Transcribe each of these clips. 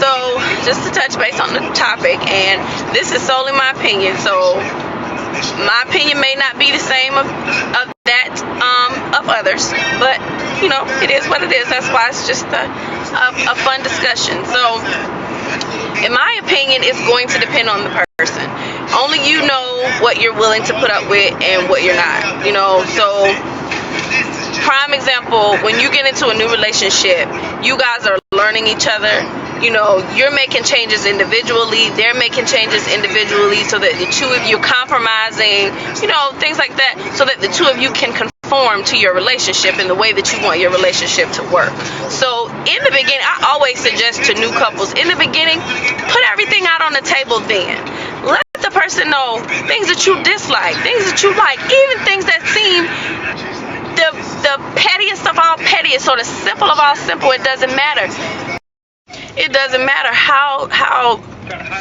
So just to touch base on the topic, and this is solely my opinion, so my opinion may not be the same of that of others, but you know, it is what it is. That's why it's just a fun discussion. So in my opinion, it's going to depend on the person. Only you know what you're willing to put up with and what you're not, you know. So prime example, when you get into a new relationship, you guys are learning each other. You know, you're making changes individually, they're making changes individually, so that the two of you compromising, you know, things like that, so that the two of you can conform to your relationship in the way that you want your relationship to work. So in the beginning, I always suggest to new couples, in the beginning, put everything out on the table then. Let the person know things that you dislike, things that you like, even things that seem the pettiest of all pettiest or the simple of all simple. It doesn't matter. It doesn't matter how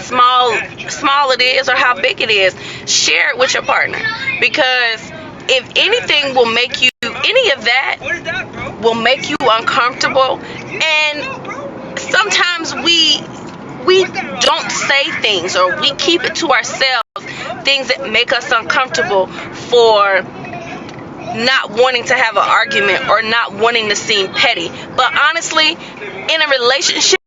small it is or how big it is. Share it with your partner, because if anything will make you, any of that will make you uncomfortable, and sometimes we don't say things, or we keep it to ourselves, things that make us uncomfortable for not wanting to have an argument or not wanting to seem petty. But honestly, in a relationship,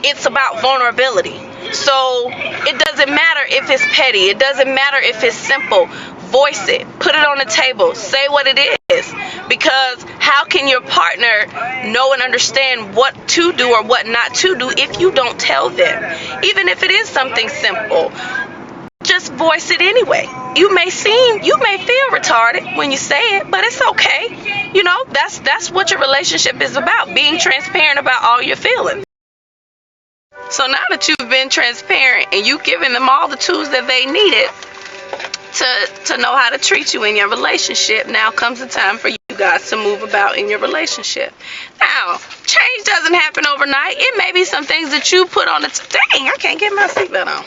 it's about vulnerability. So it doesn't matter if it's petty, it doesn't matter if it's simple. Voice it, put it on the table, say what it is, because how can your partner know and understand what to do or what not to do if you don't tell them? Even if it is something simple, just voice it anyway. You may feel retarded when you say it, but it's okay. You know, that's what your relationship is about, being transparent about all your feelings. So now that you've been transparent and you've given them all the tools that they needed to know how to treat you in your relationship, now comes the time for you guys to move about in your relationship. Now, change doesn't happen overnight. It may be some things that you put on the dang, I can't get my seatbelt on.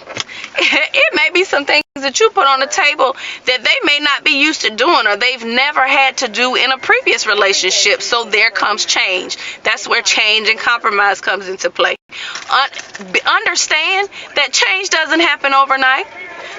It may be some things that you put on the table that they may not be used to doing, or they've never had to do in a previous relationship. So there comes change. That's where change and compromise comes into play. Understand that change doesn't happen overnight.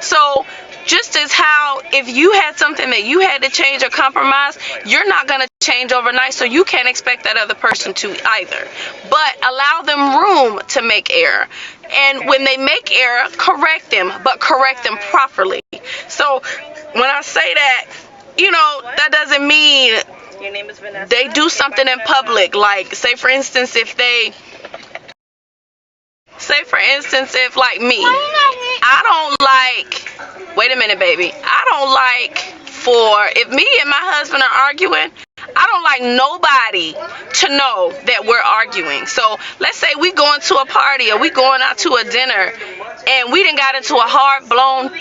So just as how if you had something that you had to change or compromise, you're not going to change overnight, so you can't expect that other person to either. But allow them room to make error. And when they make error, correct them, but correct them properly. So when I say that, you know, that doesn't mean your name is Vanessa. They do something in public. Like, say for instance, if like me, I don't like, wait a minute, baby. I don't like if me and my husband are arguing, I don't like nobody to know that we're arguing. So let's say we going to a party or we going out to a dinner and we done got into a hard blown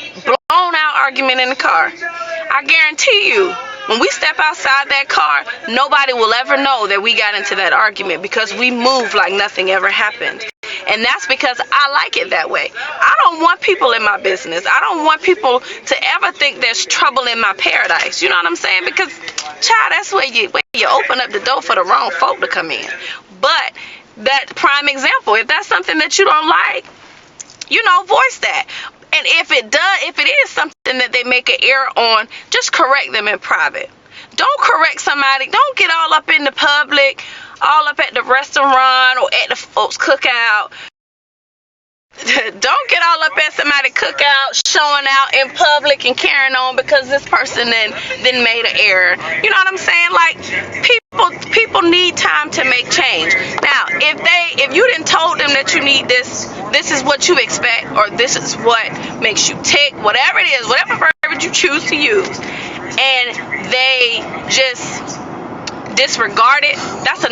out argument in the car. I guarantee you, when we step outside that car, nobody will ever know that we got into that argument, because we moved like nothing ever happened. And that's because I like it that way. I don't want people in my business. I don't want people to ever think there's trouble in my paradise. You know what I'm saying? Because, child, that's where you open up the door for the wrong folk to come in. But that prime example, if that's something that you don't like, you know, voice that. And if it is something that they make an error on, just correct them in private. Don't correct somebody. Don't get all up in the public, all up at the restaurant or at the folks' cookout. Don't get all up at somebody's cookout, showing out in public and carrying on because this person then made an error. You know what I'm saying? Like, people need time to make change. Now, if you didn't told them that you need this is what you expect, or this is what makes you tick, whatever it is, whatever verbiage you choose to use, and they just disregard it, that's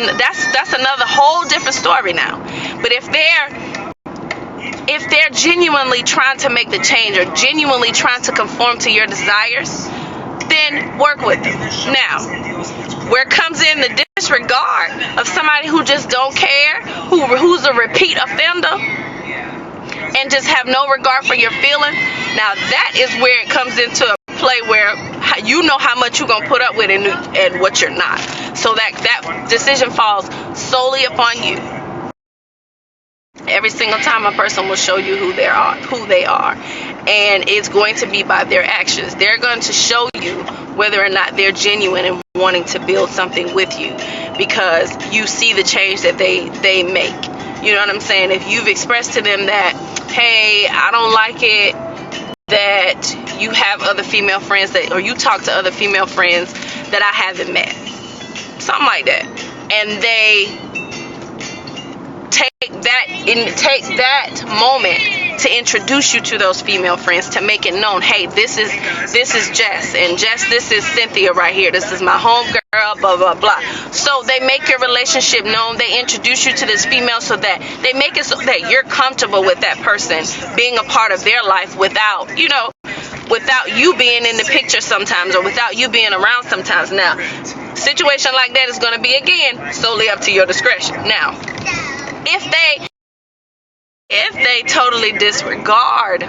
another whole different story now. But if they're genuinely trying to make the change or genuinely trying to conform to your desires, then work with them. Now, where comes in the disregard of somebody who just don't care, who's a repeat offender, and just have no regard for your feelings, now that is where it comes into a play where you know how much you're going to put up with and what you're not. So that decision falls solely upon you. Every single time a person will show you who they are, and it's going to be by their actions. They're going to show you whether or not they're genuine and wanting to build something with you, because you see the change that they make. You know what I'm saying? If you've expressed to them that, hey, I don't like it that you have other female friends or you talk to other female friends that I haven't met, something like that, and they take that moment to introduce you to those female friends, to make it known, hey, this is Jess, and Jess, this is Cynthia right here, this is my homegirl, blah blah blah. So they make your relationship known. They introduce you to this female, so that they make it so that you're comfortable with that person being a part of their life without you being in the picture sometimes, or without you being around sometimes. Now, situation like that is going to be, again, solely up to your discretion. Now, if they totally disregard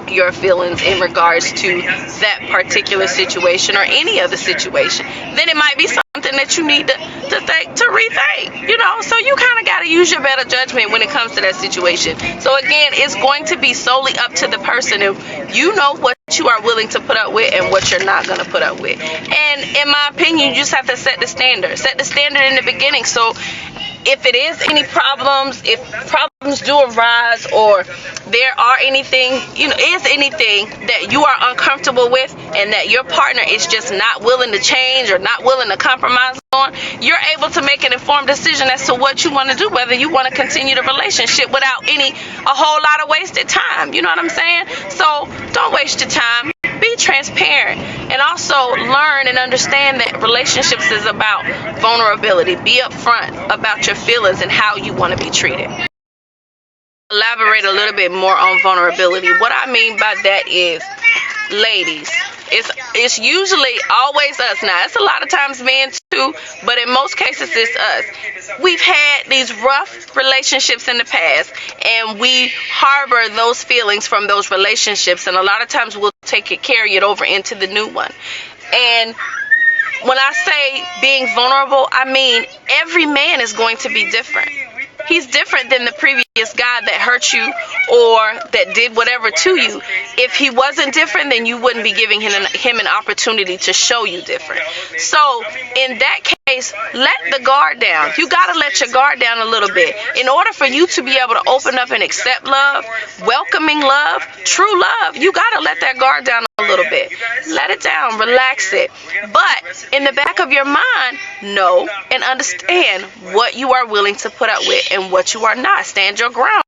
your feelings in regards to that particular situation or any other situation, then it might be something that you need to rethink, so you kind of got to use your better judgment when it comes to that situation. So again, it's going to be solely up to the person if you know what you are willing to put up with and what you're not going to put up with. And in my opinion, you just have to set the standard in the beginning. So if it is any problems, if problems do arise, or there are anything that you are uncomfortable with and that your partner is just not willing to change or not willing to compromise on, you're able to make an informed decision as to what you want to do, whether you want to continue the relationship without a whole lot of wasted time. You know what I'm saying? So don't waste your time. Be transparent, and also learn and understand that relationships is about vulnerability. Be upfront about your feelings and how you want to be treated. Elaborate a little bit more on vulnerability. What I mean by that is, ladies, it's usually always us. Now, it's a lot of times men too, but in most cases it's us. We've had these rough relationships in the past, and we harbor those feelings from those relationships, and a lot of times we'll carry it over into the new one. And when I say being vulnerable, I mean every man is going to be different. He's different than the previous guy that hurt you or that did whatever to you. If he wasn't different, then you wouldn't be giving him an opportunity to show you different. So in that case, let the guard down. You got to let your guard down a little bit. In order for you to be able to open up and accept love, welcoming love, true love, you got to let that guard down a little bit. Let it down, relax it. But in the back of your mind, know and understand what you are willing to put up with and what you are not. Stand your ground.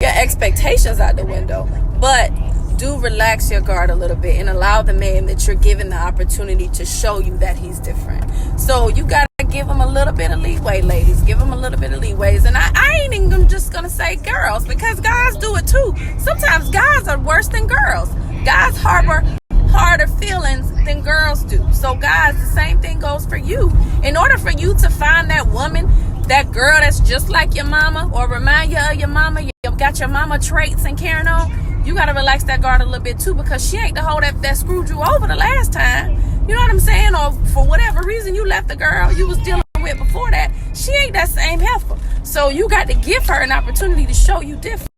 Your expectations out the window, but do relax your guard a little bit and allow the man that you're giving the opportunity to show you that he's different. So you got to give him a little bit of leeway, ladies. Give him a little bit of leeways. And I ain't even just going to say girls, because guys do it too. Sometimes guys are worse than girls. Guys harbor harder feelings than girls do. So guys, the same thing goes for you. In order for you to find that woman, that girl that's just like your mama or remind you of your mama, you got your mama traits and carrying on, you got to relax that guard a little bit too, because she ain't the hoe that screwed you over the last time. You know what I'm saying? Or for whatever reason you left the girl you was dealing with before that, she ain't that same heifer. So you got to give her an opportunity to show you different.